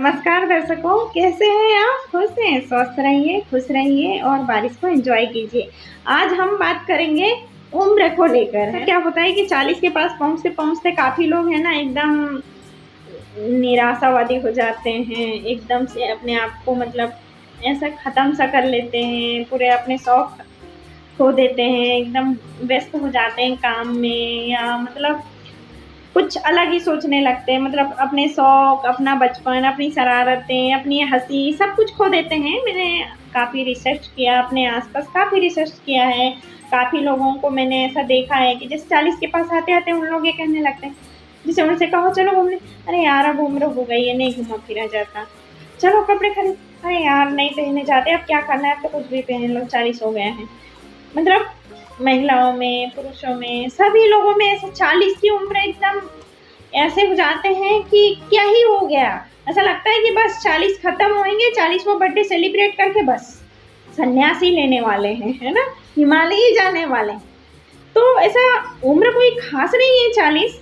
नमस्कार दर्शकों, कैसे हैं आप? खुश हैं? स्वस्थ रहिए, खुश रहिए और बारिश को एंजॉय कीजिए। आज हम बात करेंगे उम्र को लेकर। तो क्या होता है कि 40 के पास पहुंचते काफ़ी लोग हैं ना, एकदम निराशावादी हो जाते हैं, एकदम से अपने आप को मतलब ऐसा ख़त्म सा कर लेते हैं, पूरे अपने शौक खो देते हैं, एकदम व्यस्त हो जाते हैं काम में, या मतलब कुछ अलग ही सोचने लगते हैं, मतलब अपने शौक, अपना बचपन, अपनी शरारतें, अपनी हंसी सब कुछ खो देते हैं। मैंने काफ़ी रिसर्च किया, अपने आसपास काफ़ी रिसर्च किया है, काफ़ी लोगों को मैंने ऐसा देखा है कि जैसे 40 के पास आते आते उन लोग ये कहने लगते हैं, जैसे उनसे कहो चलो घूमने, अरे यार अब उम्र हो गई है, नहीं घूमा फिरा जाता। चलो कपड़े खरीद, अरे यार नहीं पहने जाते, अब क्या करना है, अब तो कुछ भी पहन लो, 40 हो गए हैं। मतलब महिलाओं में, पुरुषों में, सभी लोगों में ऐसे 40 की उम्र एकदम ऐसे हो जाते हैं कि क्या ही हो गया। ऐसा लगता है कि बस 40 खत्म होंगे, 40वां बर्थडे सेलिब्रेट करके बस सन्यासी लेने वाले हैं, है ना, हिमालय ही जाने वाले हैं। तो ऐसा उम्र कोई खास नहीं है 40,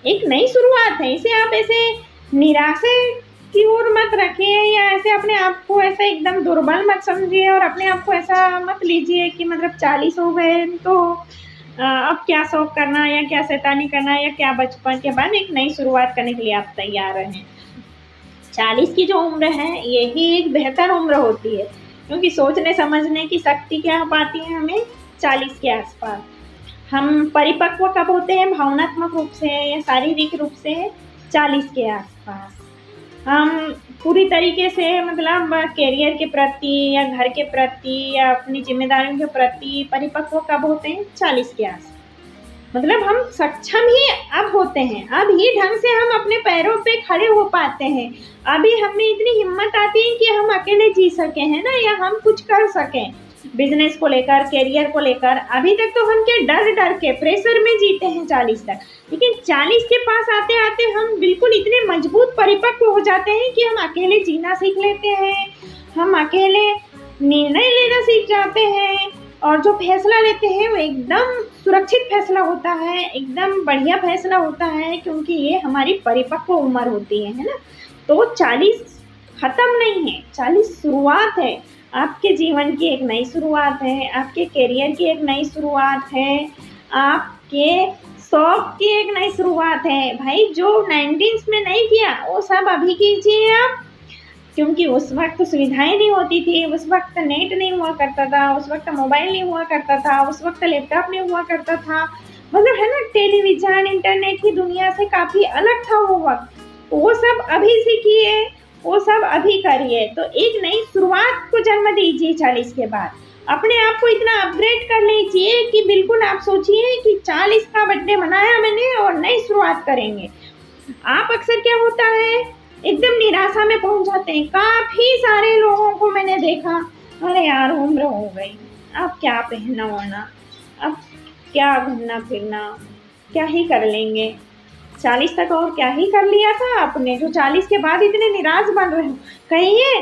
एक नई शुरुआत है। इसे आप ऐसे निराशे की ओर मत रखिए, या ऐसे अपने आप को ऐसा एकदम दुर्बल मत समझिए, और अपने आप को ऐसा मत लीजिए कि मतलब 40 हो गए तो अब क्या शौक करना, या क्या शैतानी करना, या क्या बचपन के बाद एक नई शुरुआत करने के लिए आप तैयार रहें। 40 की जो उम्र है यही एक बेहतर उम्र होती है, क्योंकि सोचने समझने की शक्ति क्या पाती है हमें 40 के आसपास। हम परिपक्व कब होते हैं, भावनात्मक रूप से या शारीरिक रूप से? 40 के आसपास। हम पूरी तरीके से मतलब करियर के प्रति या घर के प्रति या अपनी जिम्मेदारियों के प्रति परिपक्व कब होते हैं? 40 के आसपास। मतलब हम सक्षम ही अब होते हैं, अब ही ढंग से हम अपने पैरों पे खड़े हो पाते हैं, अभी हमें इतनी हिम्मत आती है कि हम अकेले जी सकें, है ना, या हम कुछ कर सकें बिजनेस को लेकर, करियर को लेकर। अभी तक तो हम के डर के प्रेशर में जीते हैं 40 तक, लेकिन 40 के पास आते आते हम बिल्कुल इतने मजबूत परिपक्व हो जाते हैं कि हम अकेले जीना सीख लेते हैं, हम अकेले निर्णय लेना सीख जाते हैं, और जो फैसला लेते हैं वो एकदम सुरक्षित फैसला होता है, एकदम बढ़िया फैसला होता है, क्योंकि ये हमारी परिपक्व उम्र होती है ना। तो 40 खत्म नहीं है, 40 शुरुआत है, आपके जीवन की एक नई शुरुआत है, आपके करियर की एक नई शुरुआत है, आपके शौक की एक नई शुरुआत है। भाई जो 19s में नहीं किया वो सब अभी कीजिए आप, क्योंकि उस वक्त सुविधाएं नहीं होती थी, उस वक्त नेट नहीं हुआ करता था, उस वक्त मोबाइल नहीं हुआ करता था, उस वक्त लैपटॉप नहीं हुआ करता था, मतलब है ना, टेलीविजन इंटरनेट की दुनिया से काफ़ी अलग था वो वक्त। वो सब अभी सीखिए, वो सब अभी करिए, तो एक नई शुरुआत को जन्म दीजिए 40 के बाद। अपने आप को इतना अपग्रेड कर लीजिए कि बिल्कुल आप सोचिए कि 40 का बर्थडे मनाया मैंने और नई शुरुआत करेंगे। आप अक्सर क्या होता है, एकदम निराशा में पहुंच जाते हैं। काफ़ी सारे लोगों को मैंने देखा, अरे यार उम्र हो गई, अब क्या पहनना ओढ़ना, अब क्या घूमना फिरना, क्या ही कर लेंगे, 40 तक और क्या ही कर लिया था आपने जो 40 के बाद इतने निराश बन रहे हो। कहिए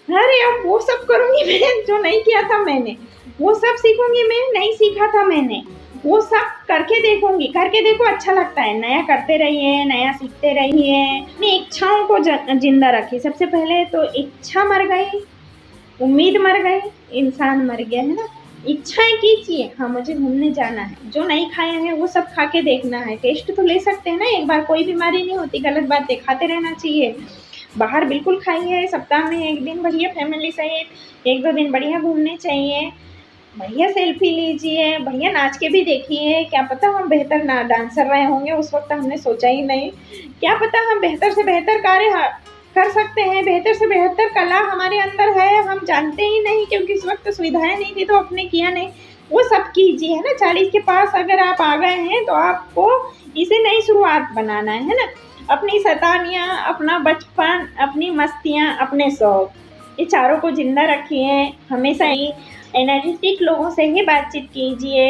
अरे अब वो सब करूँगी मैं जो नहीं किया था मैंने, वो सब सीखूंगी मैं नहीं सीखा था मैंने, वो सब करके देखूंगी, करके देखो अच्छा लगता है, नया करते रहिए, नया सीखते रहिए, अपनी इच्छाओं को जिंदा रखिए। सबसे पहले तो इच्छा मर गई, उम्मीद मर गई, इंसान मर गया, है ना। इच्छाएं कीजिए, हाँ मुझे घूमने जाना है, जो नहीं खाए हैं वो सब खा के देखना है, टेस्ट तो ले सकते हैं ना एक बार, कोई बीमारी नहीं होती, गलत बातें खाते रहना चाहिए। बाहर बिल्कुल खाइए, सप्ताह में एक दिन बढ़िया फैमिली सहित 1-2 दिन बढ़िया घूमने चाहिए, बढ़िया सेल्फी लीजिए, बढ़िया नाच के भी देखिए, क्या पता हम बेहतर ना डांसर रहे होंगे, उस वक्त हमने सोचा ही नहीं, क्या पता हम बेहतर से बेहतर कार्य कर सकते हैं, बेहतर से बेहतर कला हमारे अंदर है, हम जानते ही नहीं, क्योंकि इस वक्त सुविधाएं नहीं थी तो आपने किया नहीं। वो सब कीजिए, है ना। 40 के पास अगर आप आ गए हैं तो आपको इसे नई शुरुआत बनाना है ना। अपनी शैतानियाँ, अपना बचपन, अपनी मस्तियाँ, अपने शौक, ये चारों को जिंदा रखिए। हमेशा ही एनर्जेटिक लोगों से ही बातचीत कीजिए,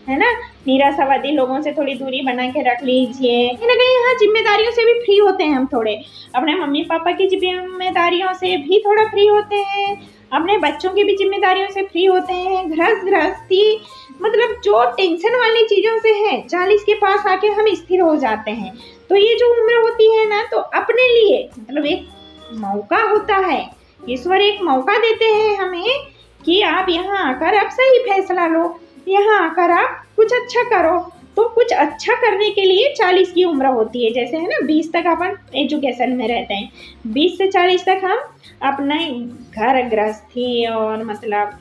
है ना, निराशावादी लोगों से थोड़ी दूरी बना के रख लीजिए। कहीं ना कहीं यहाँ जिम्मेदारियों से भी फ्री होते हैं हम थोड़े, अपने मम्मी पापा की जिम्मेदारियों से भी थोड़ा फ्री होते हैं, अपने बच्चों की भी जिम्मेदारियों से फ्री होते हैं, गृहस्थी मतलब जो टेंशन वाली चीज़ों से है 40 के पास आके हम स्थिर हो जाते हैं। तो ये जो उम्र होती है ना, तो अपने लिए मतलब एक मौका होता है। ईश्वर एक मौका देते हैं हमें कि आप यहाँ आकर आप सही फैसला लो, यहाँ आकर आप कुछ अच्छा करो। तो कुछ अच्छा करने के लिए 40 की उम्र होती है। जैसे है ना 20 तक अपन एजुकेशन में रहते हैं, 20 से 40 तक हम अपना घर गृहस्थी और मतलब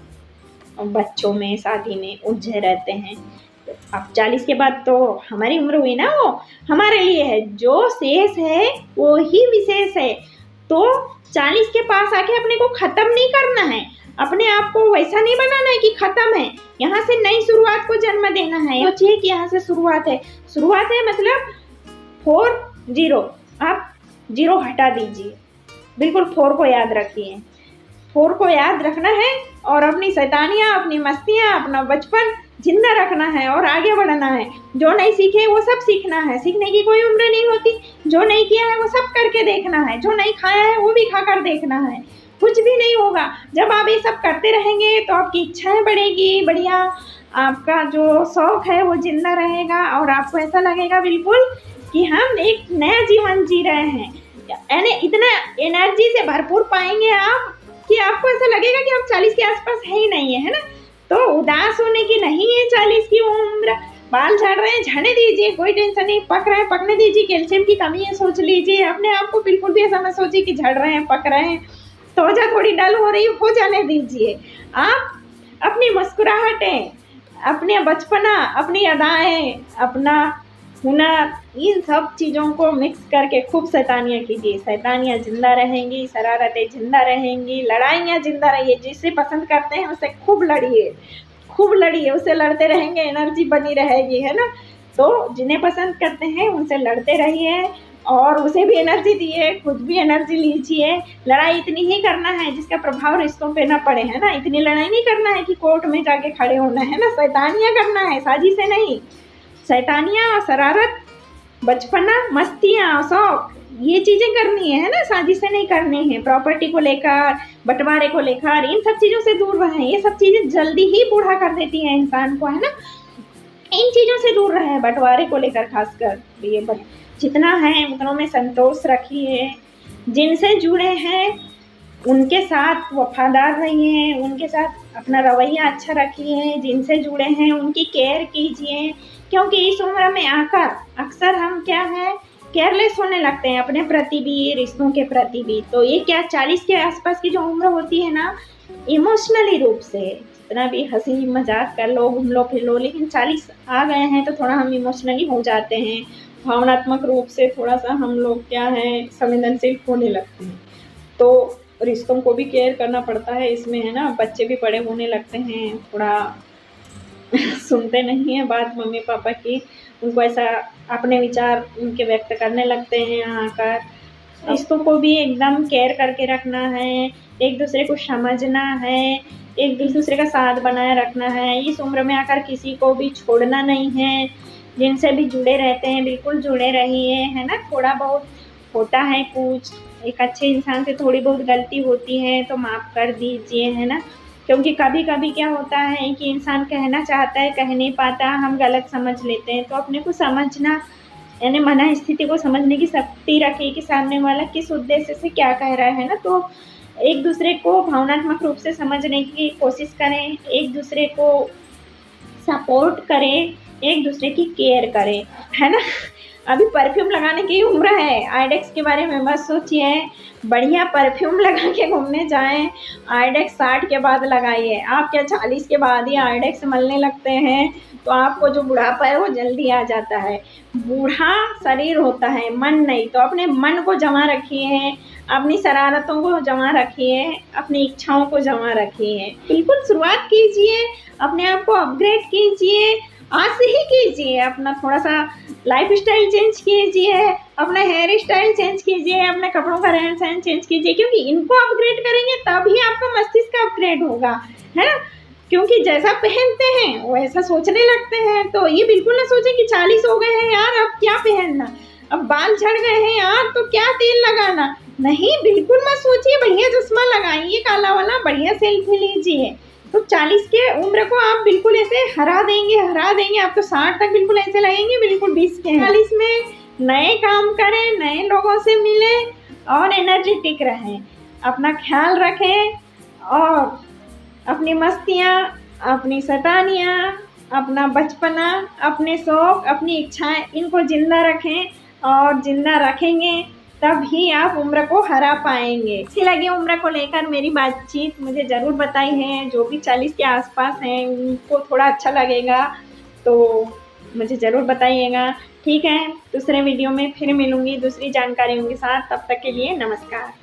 बच्चों में शादी में उलझे रहते हैं। अब 40 के बाद तो हमारी उम्र हुई ना, वो हमारे लिए है, जो शेष है वो ही विशेष है। तो 40 के पास आके अपने को खत्म नहीं करना है, अपने आप को वैसा नहीं बनाना है कि खत्म है, यहाँ से नई शुरुआत को जन्म देना है। सोचिए कि यहाँ से शुरुआत है मतलब 40, आप 0 हटा दीजिए, बिल्कुल 4 को याद रखिए, 4 को याद रखना है और अपनी शैतानियाँ, अपनी मस्तियाँ, अपना बचपन जिंदा रखना है और आगे बढ़ना है। जो नहीं सीखे वो सब सीखना है, सीखने की कोई उम्र नहीं होती। जो नहीं किया है वो सब करके देखना है, जो नहीं खाया है वो भी खाकर देखना है। कुछ भी नहीं होगा जब आप ये सब करते रहेंगे तो आपकी इच्छाएं बढ़ेगी, बढ़िया आपका जो शौक है वो जिंदा रहेगा और आपको ऐसा लगेगा बिल्कुल कि हम एक नया जीवन जी रहे हैं। यानी इतना एनर्जी से भरपूर पाएंगे आप कि आपको ऐसा लगेगा कि आप 40 के आसपास है ही नहीं है ना। तो उदास होने की नहीं है 40 की उम्र। बाल झड़ रहे हैं, झड़ने दीजिए, कोई टेंशन नहीं। पक रहे हैं, पकने दीजिए। कैल्शियम की कमी है, सोच लीजिए। अपने आप को बिल्कुल भी ऐसा मत सोचिए कि झड़ रहे हैं, पक रहे हैं। त्वचा थोड़ी डल हो रही हो जाने दीजिए। आप अपनी मुस्कुराहटें, अपने बचपना, अपनी अदाएं, अपना हुनर, इन सब चीज़ों को मिक्स करके खूब शैतानियाँ कीजिए। शैतानियाँ जिंदा रहेंगी, शरारतें जिंदा रहेंगी, लड़ाइयाँ जिंदा रहिए। जिसे पसंद करते हैं उससे खूब लड़िए, उससे लड़ते रहेंगे, एनर्जी बनी रहेगी, है ना। तो जिन्हें पसंद करते हैं उनसे लड़ते रहिए और उसे भी एनर्जी दिए, खुद भी एनर्जी लीजिए। लड़ाई इतनी ही करना है जिसका प्रभाव रिश्तों पे ना पड़े, है ना। इतनी लड़ाई नहीं करना है कि कोर्ट में जाके खड़े होना है ना। शैतानियाँ करना है, साजिशें नहीं। शैतानियाँ, शरारत, बचपना, मस्तियाँ, शौक, ये चीज़ें करनी है ना, साजिशें नहीं करनी है। प्रॉपर्टी को लेकर, बंटवारे को लेकर, इन सब चीज़ों से दूर रहें। ये सब चीज़ें जल्दी ही बूढ़ा कर देती हैं इंसान को, है ना। इन चीज़ों से दूर रहें, बंटवारे को लेकर खासकर। ये जितना है उतनों में संतोष रखिए। जिनसे जुड़े हैं उनके साथ वफादार रहिए, उनके साथ अपना रवैया अच्छा रखिए। जिनसे जुड़े हैं उनकी केयर कीजिए, क्योंकि इस उम्र में आकर अक्सर हम क्या है, केयरलेस होने लगते हैं अपने प्रति भी, रिश्तों के प्रति भी। तो ये क्या 40 के आसपास की जो उम्र होती है ना, इमोशनली रूप से जितना भी हंसी मजाक कर लो, घूम लो फिर लो, लेकिन 40 आ गए हैं तो थोड़ा हम इमोशनली हो जाते हैं। भावनात्मक रूप से थोड़ा सा हम लोग क्या है, संवेदनशील होने लगते हैं। तो रिश्तों को भी केयर करना पड़ता है इसमें, है ना। बच्चे भी बड़े होने लगते हैं, थोड़ा सुनते नहीं हैं बात मम्मी पापा की, उनको ऐसा अपने विचार उनके व्यक्त करने लगते हैं यहाँ आकर। रिश्तों को भी एकदम केयर करके रखना है, एक दूसरे को समझना है, एक दूसरे का साथ बनाए रखना है। इस उम्र में आकर किसी को भी छोड़ना नहीं है। जिनसे भी जुड़े रहते हैं बिल्कुल जुड़े रहिए, है ना। थोड़ा बहुत होता है कुछ, एक अच्छे इंसान से थोड़ी बहुत गलती होती है तो माफ़ कर दीजिए, है ना। क्योंकि कभी कभी क्या होता है कि इंसान कहना चाहता है, कह नहीं पाता, हम गलत समझ लेते हैं। तो अपने को समझना, यानी मन स्थिति को समझने की शक्ति रखिए कि सामने वाला किस उद्देश्य से क्या कह रहा है ना। तो एक दूसरे को भावनात्मक रूप से समझने की कोशिश करें, एक दूसरे को सपोर्ट करें, एक दूसरे की केयर करें, है ना। अभी परफ्यूम लगाने की उम्र है, आइडेक्स के बारे में मत सोचिए। बढ़िया परफ्यूम लगा के घूमने जाएं। आइडेक्स 60 के बाद लगाइए। आप क्या 40 के बाद ही आइडेक्स मलने लगते हैं तो आपको जो बुढ़ापा है वो जल्दी आ जाता है। बूढ़ा शरीर होता है, मन नहीं। तो अपने मन को जमा रखिए, अपनी शरारतों को जमा रखिए, अपनी इच्छाओं को जमा रखिए। बिल्कुल शुरुआत कीजिए, अपने आप को अपग्रेड कीजिए, आज से ही कीजिए। अपना थोड़ा सा लाइफ स्टाइल चेंज कीजिए, अपना हेयर स्टाइल चेंज कीजिए, अपने कपड़ों का रहन सहन चेंज कीजिए, क्योंकि इनको अपग्रेड करेंगे तभी आपका मस्तिष्क अपग्रेड होगा, है ना। क्योंकि जैसा पहनते हैं वैसा सोचने लगते हैं। तो ये बिल्कुल ना सोचें कि 40 हो गए हैं यार अब क्या पहनना, अब बाल झड़ गए हैं यार तो क्या तेल लगाना। नहीं, बिल्कुल मत सोचिए। बढ़िया चश्मा लगाइए काला वाला, बढ़िया सेल्फी लीजिए। तो 40 के उम्र को आप बिल्कुल ऐसे हरा देंगे। आप तो 60 तक बिल्कुल ऐसे लगेंगे बिल्कुल 20 के। 40 में नए काम करें, नए लोगों से मिलें और एनर्जेटिक रहें। अपना ख्याल रखें और अपनी मस्तियाँ, अपनी शैतानियाँ, अपना बचपना, अपने शौक़, अपनी इच्छाएं, इनको ज़िंदा रखें और ज़िंदा रखेंगे तभी आप उम्र को हरा पाएंगे। अच्छी लगी उम्र को लेकर मेरी बातचीत मुझे ज़रूर बताई है। जो भी 40 के आसपास हैं उनको थोड़ा अच्छा लगेगा तो मुझे ज़रूर बताइएगा। ठीक है, दूसरे वीडियो में फिर मिलूँगी दूसरी जानकारियों के साथ। तब तक के लिए नमस्कार।